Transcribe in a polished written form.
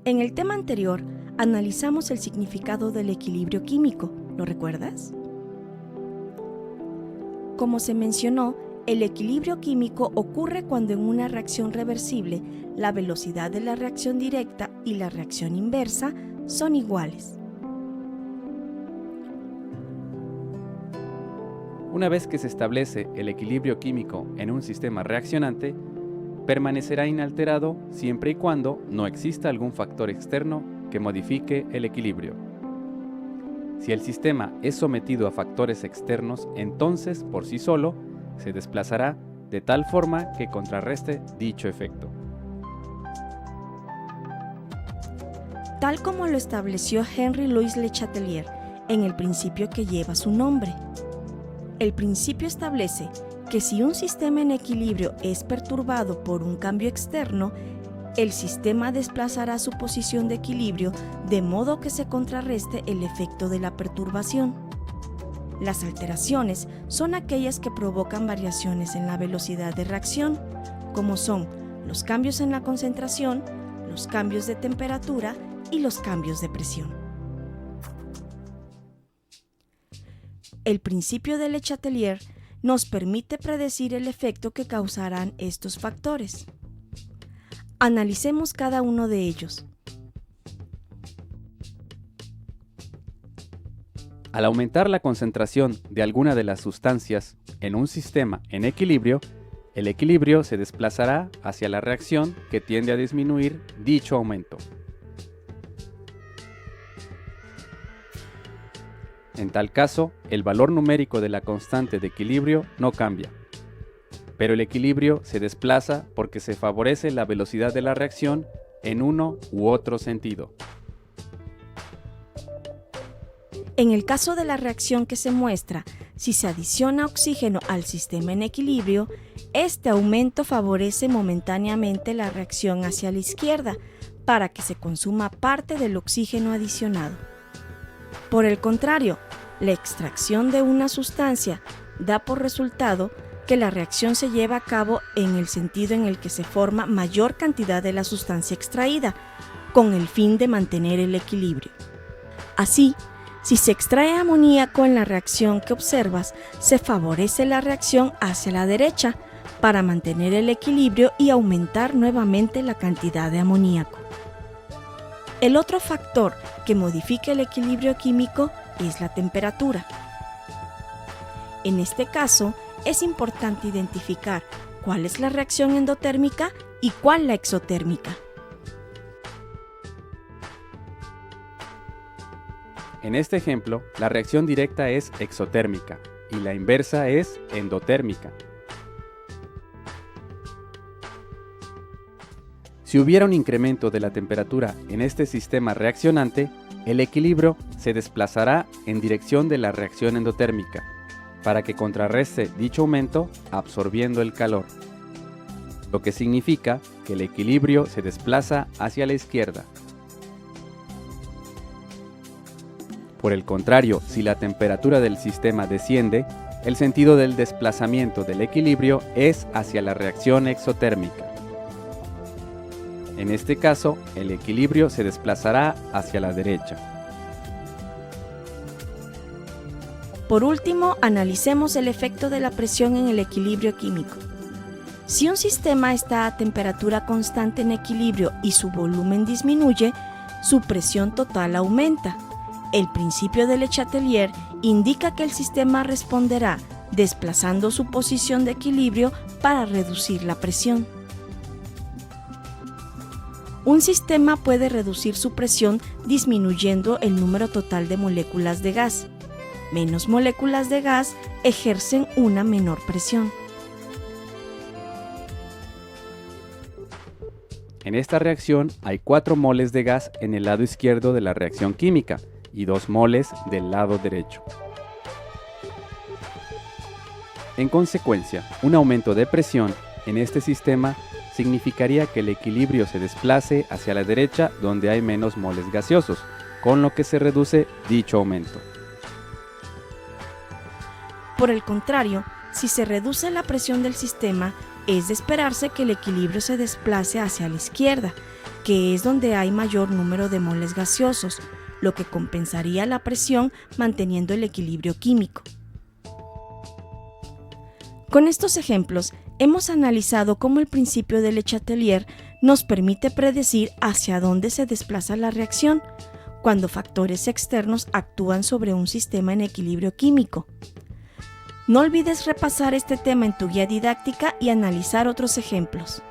En el tema anterior, analizamos el significado del equilibrio químico, ¿lo recuerdas? Como se mencionó, el equilibrio químico ocurre cuando en una reacción reversible la velocidad de la reacción directa y la reacción inversa son iguales. Una vez que se establece el equilibrio químico en un sistema reaccionante, permanecerá inalterado siempre y cuando no exista algún factor externo que modifique el equilibrio. Si el sistema es sometido a factores externos, entonces por sí solo se desplazará de tal forma que contrarreste dicho efecto. Tal como lo estableció Henry Louis Le Chatelier en el principio que lleva su nombre. El principio establece que si un sistema en equilibrio es perturbado por un cambio externo, el sistema desplazará su posición de equilibrio de modo que se contrarreste el efecto de la perturbación. Las alteraciones son aquellas que provocan variaciones en la velocidad de reacción, como son los cambios en la concentración, los cambios de temperatura y los cambios de presión. El principio de Le Chatelier nos permite predecir el efecto que causarán estos factores. Analicemos cada uno de ellos. Al aumentar la concentración de alguna de las sustancias en un sistema en equilibrio, el equilibrio se desplazará hacia la reacción que tiende a disminuir dicho aumento. En tal caso, el valor numérico de la constante de equilibrio no cambia, pero el equilibrio se desplaza porque se favorece la velocidad de la reacción en uno u otro sentido. En el caso de la reacción que se muestra, si se adiciona oxígeno al sistema en equilibrio, este aumento favorece momentáneamente la reacción hacia la izquierda para que se consuma parte del oxígeno adicionado. Por el contrario, la extracción de una sustancia da por resultado que la reacción se lleva a cabo en el sentido en el que se forma mayor cantidad de la sustancia extraída, con el fin de mantener el equilibrio. Así, si se extrae amoníaco en la reacción que observas, se favorece la reacción hacia la derecha para mantener el equilibrio y aumentar nuevamente la cantidad de amoníaco. El otro factor que modifica el equilibrio químico es la temperatura. En este caso, es importante identificar cuál es la reacción endotérmica y cuál la exotérmica. En este ejemplo, la reacción directa es exotérmica y la inversa es endotérmica. Si hubiera un incremento de la temperatura en este sistema reaccionante, el equilibrio se desplazará en dirección de la reacción endotérmica, para que contrarreste dicho aumento absorbiendo el calor, lo que significa que el equilibrio se desplaza hacia la izquierda. Por el contrario, si la temperatura del sistema desciende, el sentido del desplazamiento del equilibrio es hacia la reacción exotérmica. En este caso, el equilibrio se desplazará hacia la derecha. Por último, analicemos el efecto de la presión en el equilibrio químico. Si un sistema está a temperatura constante en equilibrio y su volumen disminuye, su presión total aumenta. El principio de Le Chatelier indica que el sistema responderá desplazando su posición de equilibrio para reducir la presión. Un sistema puede reducir su presión disminuyendo el número total de moléculas de gas. Menos moléculas de gas ejercen una menor presión. En esta reacción hay 4 moles de gas en el lado izquierdo de la reacción química y 2 moles del lado derecho. En consecuencia, un aumento de presión en este sistema significaría que el equilibrio se desplace hacia la derecha donde hay menos moles gaseosos, con lo que se reduce dicho aumento. Por el contrario, si se reduce la presión del sistema, es de esperarse que el equilibrio se desplace hacia la izquierda, que es donde hay mayor número de moles gaseosos, lo que compensaría la presión manteniendo el equilibrio químico. Con estos ejemplos, hemos analizado cómo el principio de Le Chatelier nos permite predecir hacia dónde se desplaza la reacción cuando factores externos actúan sobre un sistema en equilibrio químico. No olvides repasar este tema en tu guía didáctica y analizar otros ejemplos.